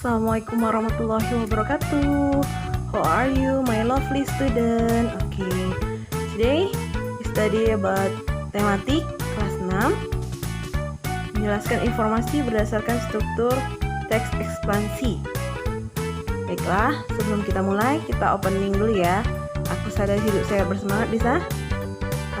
Assalamualaikum warahmatullahi wabarakatuh. How are you, my lovely student? Okay, today we study about tematik kelas 6. Menjelaskan informasi berdasarkan struktur teks ekspansi. Baiklah, sebelum kita mulai, kita opening dulu ya. Aku sadar hidup saya bersemangat, bisa?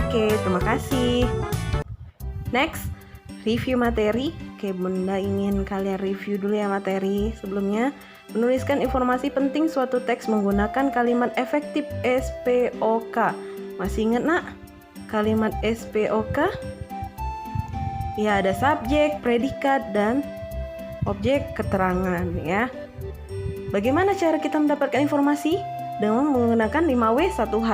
Oke, terima kasih. Next, review materi. Oke, Bunda ingin kalian review dulu ya materi. Sebelumnya, menuliskan informasi penting suatu teks menggunakan kalimat efektif SPOK. Masih ingat nak? Kalimat SPOK? Ya, ada subjek, predikat, dan objek keterangan ya. Bagaimana cara kita mendapatkan informasi? Dengan menggunakan 5W 1H.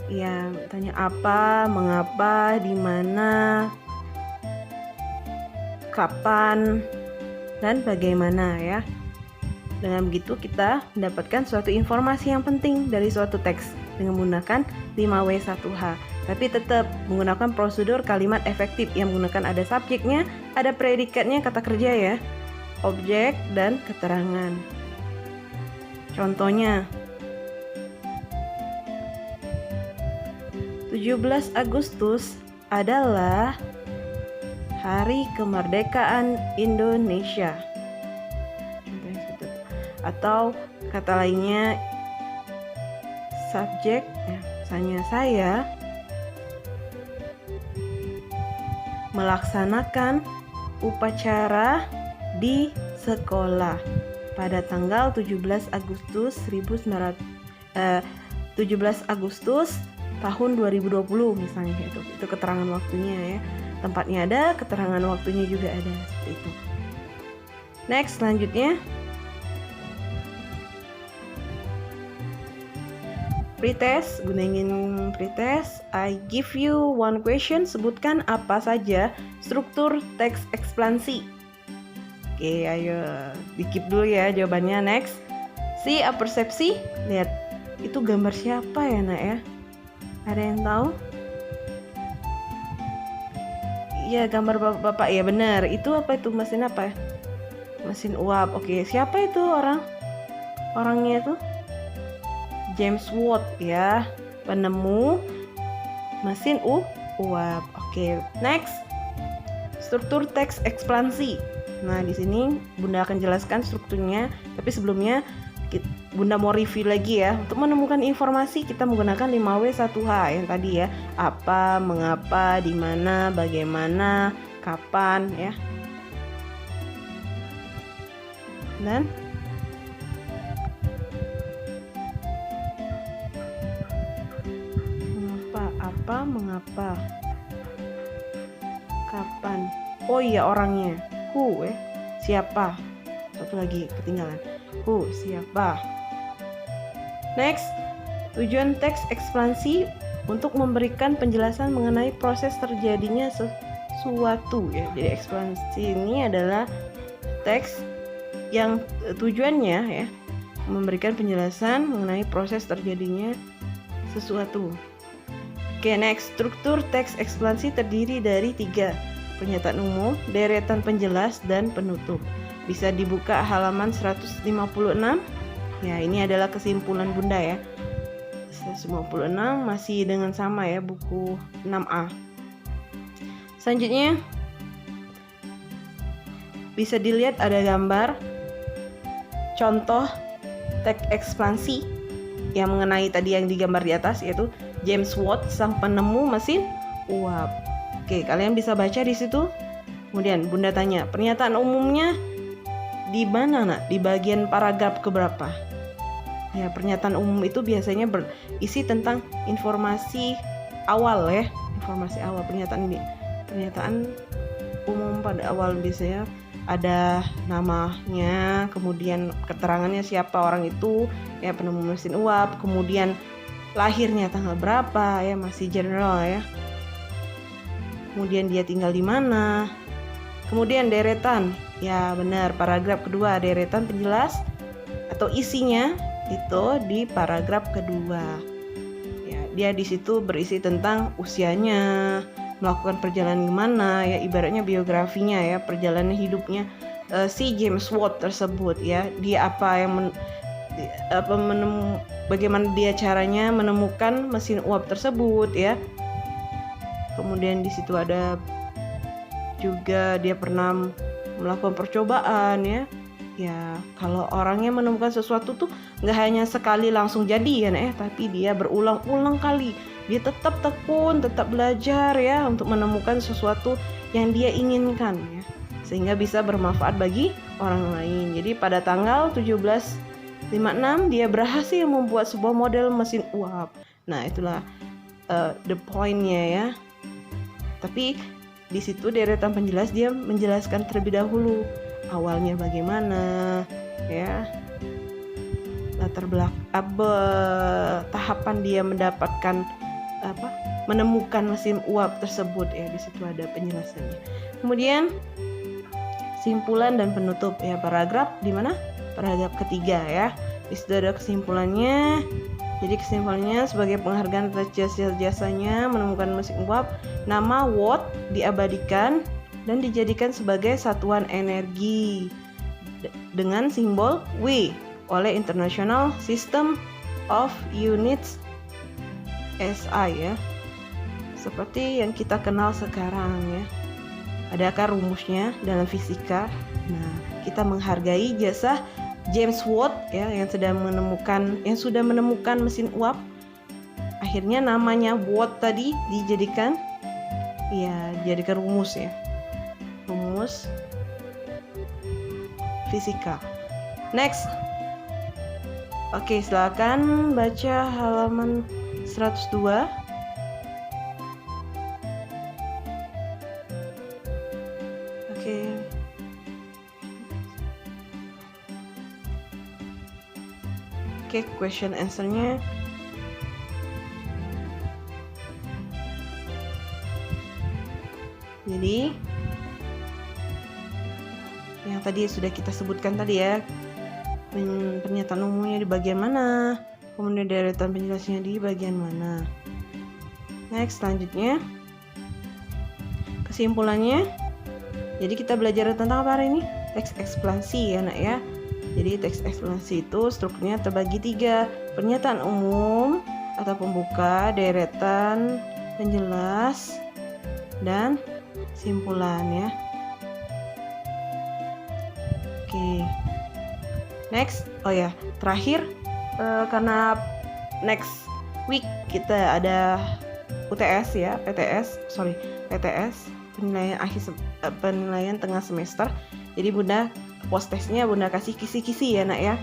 Ya, tanya apa, mengapa, di mana, kapan, dan bagaimana ya. Dengan begitu kita mendapatkan suatu informasi yang penting dari suatu teks dengan menggunakan 5W 1H. Tapi tetap menggunakan prosedur kalimat efektif yang menggunakan ada subjeknya, ada predikatnya, kata kerja ya, objek, dan keterangan. Contohnya 17 Agustus adalah Hari Kemerdekaan Indonesia. Atau kata lainnya, subjek ya, misalnya saya melaksanakan upacara di sekolah pada tanggal 17 Agustus tahun 2020 misalnya itu keterangan waktunya ya. Tempatnya ada, keterangan waktunya juga ada, seperti itu. Next, selanjutnya pretest. Gunain pretest. I give you one question. Sebutkan apa saja struktur teks ekspansi. Oke, ayo dikip dulu ya jawabannya. Next, see a persepsi. Lihat, itu gambar siapa ya nak ya? Ada yang tahu? Iya, gambar bapak-bapak ya, benar. Itu apa itu, mesin apa ya? Mesin uap. Oke, siapa itu orangnya itu? James Watt ya, penemu mesin uap. Oke, next, struktur teks ekspansi. Nah, di sini Bunda akan jelaskan strukturnya, tapi sebelumnya Bunda mau review lagi ya. Untuk menemukan informasi kita menggunakan 5W 1H yang tadi ya. Apa, mengapa, di mana, bagaimana, kapan ya. Dan apa, mengapa, kapan. Oh iya, orangnya who ya, siapa. Satu lagi ketinggalan, who, siapa. Next, tujuan teks ekspansi untuk memberikan penjelasan mengenai proses terjadinya sesuatu ya. Jadi ekspansi ini adalah teks yang tujuannya ya memberikan penjelasan mengenai proses terjadinya sesuatu. Oke, next, struktur teks ekspansi terdiri dari 3: pernyataan umum, deretan penjelas, dan penutup. Bisa dibuka halaman 156. Ya, ini adalah kesimpulan Bunda ya. 156 masih dengan sama ya, buku 6A. Selanjutnya bisa dilihat ada gambar contoh teks ekspansi yang mengenai tadi yang digambar di atas, yaitu James Watt, sang penemu mesin uap. Oke, kalian bisa baca di situ. Kemudian Bunda tanya, pernyataan umumnya di mana nak? Di bagian paragraf keberapa? Ya, pernyataan umum itu biasanya berisi tentang informasi awal ya, informasi awal. Pernyataan umum pada awal biasanya ada namanya, kemudian keterangannya siapa orang itu, ya penemu mesin uap, kemudian lahirnya tanggal berapa ya, masih general ya. Kemudian dia tinggal di mana. Kemudian deretan, ya benar, paragraf kedua, deretan penjelas atau isinya itu di paragraf kedua. Ya, dia di situ berisi tentang usianya, melakukan perjalanan kemana ya, ibaratnya biografinya ya, perjalanan hidupnya si James Watt tersebut ya. Dia bagaimana dia caranya menemukan mesin uap tersebut ya. Kemudian di situ ada juga dia pernah melakukan percobaan ya. Ya, kalau orangnya menemukan sesuatu tuh nggak hanya sekali langsung jadi ya, tapi dia berulang-ulang kali. Dia tetap tekun, tetap belajar ya untuk menemukan sesuatu yang dia inginkan ya, sehingga bisa bermanfaat bagi orang lain. Jadi pada tanggal 1756 dia berhasil membuat sebuah model mesin uap. Nah, itulah the point-nya ya. Tapi di situ deretan penjelas dia menjelaskan terlebih dahulu awalnya bagaimana ya, latar belakang tahapan dia mendapatkan menemukan mesin uap tersebut ya. Di situ ada penjelasannya. Kemudian kesimpulan dan penutup ya, paragraf di mana? Paragraf ketiga ya. Di situ ada kesimpulannya. Jadi kesimpulannya, sebagai penghargaan atas jasa-jasanya menemukan mesin uap, nama Watt diabadikan dan dijadikan sebagai satuan energi dengan simbol W oleh International System of Units SI ya, seperti yang kita kenal sekarang ya. Adakah rumusnya dalam fisika? Nah, kita menghargai jasa James Watt ya, yang sudah menemukan mesin uap. Akhirnya namanya Watt tadi dijadikan rumus ya. Rumus fisika. Next. Oke, silakan baca halaman 102. Oke, question answer-nya. Jadi yang tadi sudah kita sebutkan tadi ya, pernyataan umumnya di bagian mana, kemudian deretan penjelasannya di bagian mana. Next, selanjutnya kesimpulannya. Jadi kita belajar tentang apa hari ini? Teks eksplanasi ya nak ya. Jadi teks eksplanasi itu strukturnya terbagi 3, pernyataan umum atau pembuka, deretan penjelas, dan simpulan ya. Oke. Next, terakhir karena next week kita ada UTS ya, PTS, penilaian tengah semester. Jadi Bunda post testnya Bunda kasih kisi-kisi ya nak ya,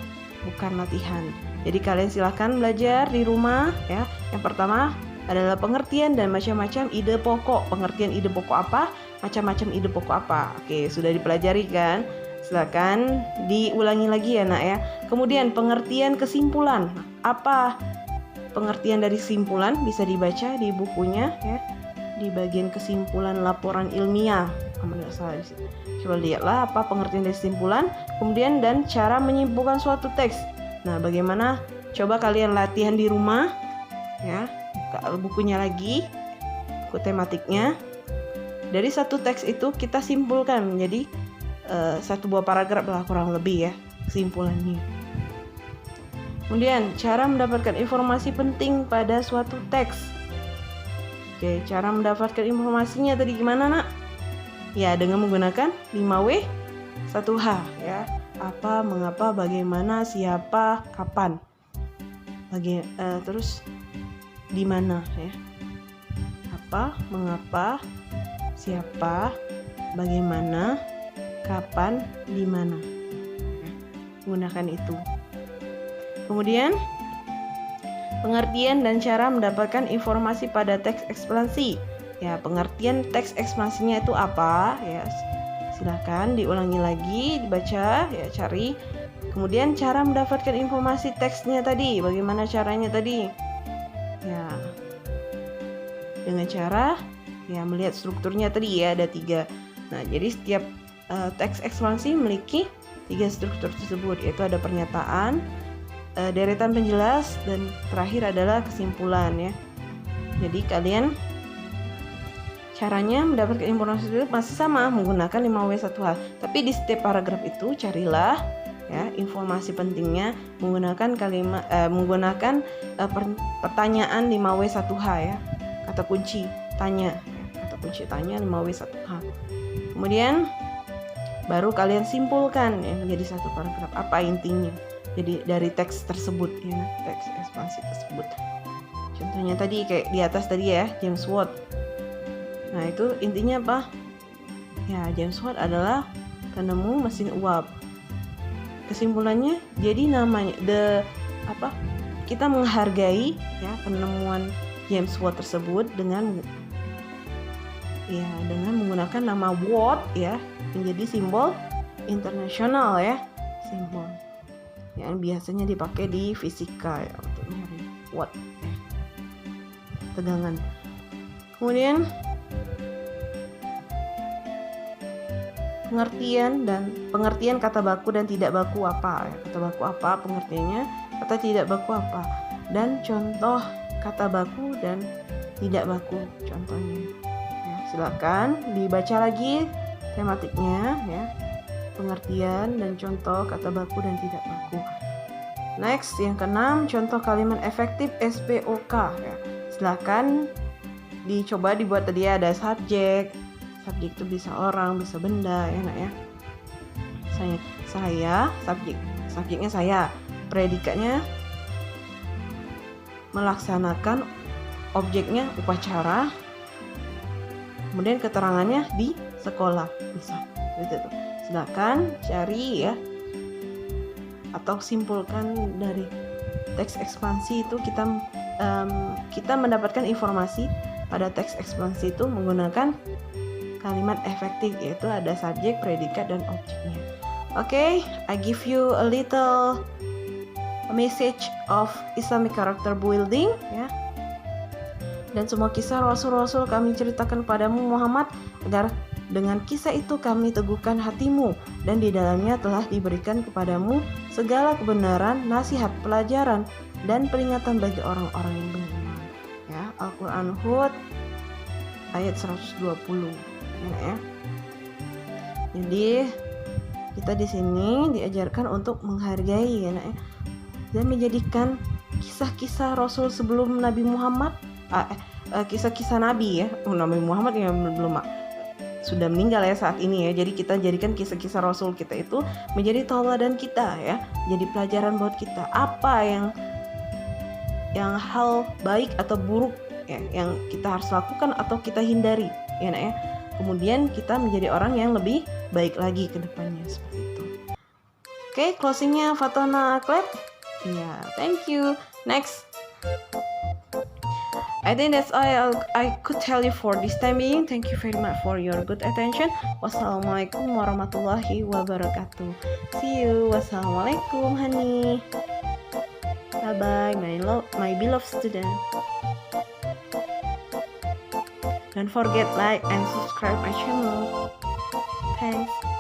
bukan latihan. Jadi kalian silahkan belajar di rumah ya. Yang pertama adalah pengertian dan macam-macam ide pokok. Pengertian ide pokok apa? Macam-macam ide pokok apa? Oke, sudah dipelajari kan? Silakan diulangi lagi ya nak ya. Kemudian pengertian kesimpulan. Apa pengertian dari kesimpulan? Bisa dibaca di bukunya ya, di bagian kesimpulan laporan ilmiah. Coba lihatlah apa pengertian dari kesimpulan, kemudian dan cara menyimpulkan suatu teks. Nah, bagaimana? Coba kalian latihan di rumah ya. Buka bukunya lagi, buku tematiknya. Dari satu teks itu kita simpulkan menjadi satu buah paragraf lah kurang lebih ya kesimpulannya. Kemudian cara mendapatkan informasi penting pada suatu teks. Oke, cara mendapatkan informasinya tadi gimana nak? Ya, dengan menggunakan 5W 1H ya. Apa, mengapa, bagaimana, siapa, kapan. Terus di mana ya. Apa, mengapa, siapa, bagaimana, kapan, di mana. Gunakan itu. Kemudian pengertian dan cara mendapatkan informasi pada teks eksplanasi. Ya, pengertian teks ekspansinya itu apa? Ya, silahkan diulangi lagi, dibaca, ya cari. Kemudian cara mendapatkan informasi teksnya tadi, bagaimana caranya tadi? Ya, dengan cara ya melihat strukturnya tadi ya, ada 3. Nah, jadi setiap teks ekspansi memiliki 3 struktur tersebut, yaitu ada pernyataan, deretan penjelas, dan terakhir adalah kesimpulan ya. Jadi kalian Caranya mendapatkan informasi itu masih sama, menggunakan 5W1H. Tapi di setiap paragraf itu carilah ya informasi pentingnya menggunakan pertanyaan 5W1H ya. Kata kunci tanya, kata kunci tanya 5W1H. Kemudian baru kalian simpulkan ya menjadi satu paragraf apa intinya. Jadi dari teks tersebut ya, teks ekspansi tersebut. Contohnya tadi kayak di atas tadi ya, James Watt. Nah, itu intinya apa? Ya, James Watt adalah penemu mesin uap. Kesimpulannya, jadi namanya kita menghargai ya penemuan James Watt tersebut dengan menggunakan nama Watt ya menjadi simbol internasional ya, simbol yang biasanya dipakai di fisika ya untuk nyari Watt ya, tegangan. Kemudian pengertian kata baku dan tidak baku apa ya. Kata baku apa pengertiannya, kata tidak baku apa, dan contoh kata baku dan tidak baku contohnya ya, silakan dibaca lagi tematiknya ya, pengertian dan contoh kata baku dan tidak baku. Next, yang keenam, contoh kalimat efektif SPOK ya. Silakan dicoba dibuat. Tadi ada subjek itu bisa orang, bisa benda ya nak ya. Saya subjeknya saya, predikatnya melaksanakan, objeknya upacara, kemudian keterangannya di sekolah, bisa gitu tuh. Silakan cari ya atau simpulkan dari teks ekspansi itu. Kita mendapatkan informasi pada teks ekspansi itu menggunakan kalimat efektif, yaitu ada subjek, predikat, dan objeknya. Okay, I give you a little message of Islamic character building ya. Dan semua kisah Rasul-Rasul kami ceritakan padamu Muhammad, agar dengan kisah itu kami teguhkan hatimu, dan di dalamnya telah diberikan kepadamu segala kebenaran, nasihat, pelajaran, dan peringatan bagi orang-orang yang beriman. Ya, Al-Quran Hud ayat 120. Ya. Jadi kita di sini diajarkan untuk menghargai ya, ya, dan menjadikan kisah-kisah Rasul sebelum Nabi Muhammad, kisah-kisah Nabi ya, Nabi Muhammad yang belum sudah meninggal ya saat ini ya. Jadi kita jadikan kisah-kisah Rasul kita itu menjadi tauladan kita ya, jadi pelajaran buat kita apa yang hal baik atau buruk ya, yang kita harus lakukan atau kita hindari ya nak ya. Kemudian kita menjadi orang yang lebih baik lagi ke depannya, seperti itu. Oke, closingnya Fatona Clap. Yeah, thank you. Next, I think that's all I could tell you for this time being. Thank you very much for your good attention. Wassalamualaikum warahmatullahi wabarakatuh. See you. Wassalamualaikum, honey. Bye bye, my beloved student. Don't forget like and subscribe my channel. Thanks.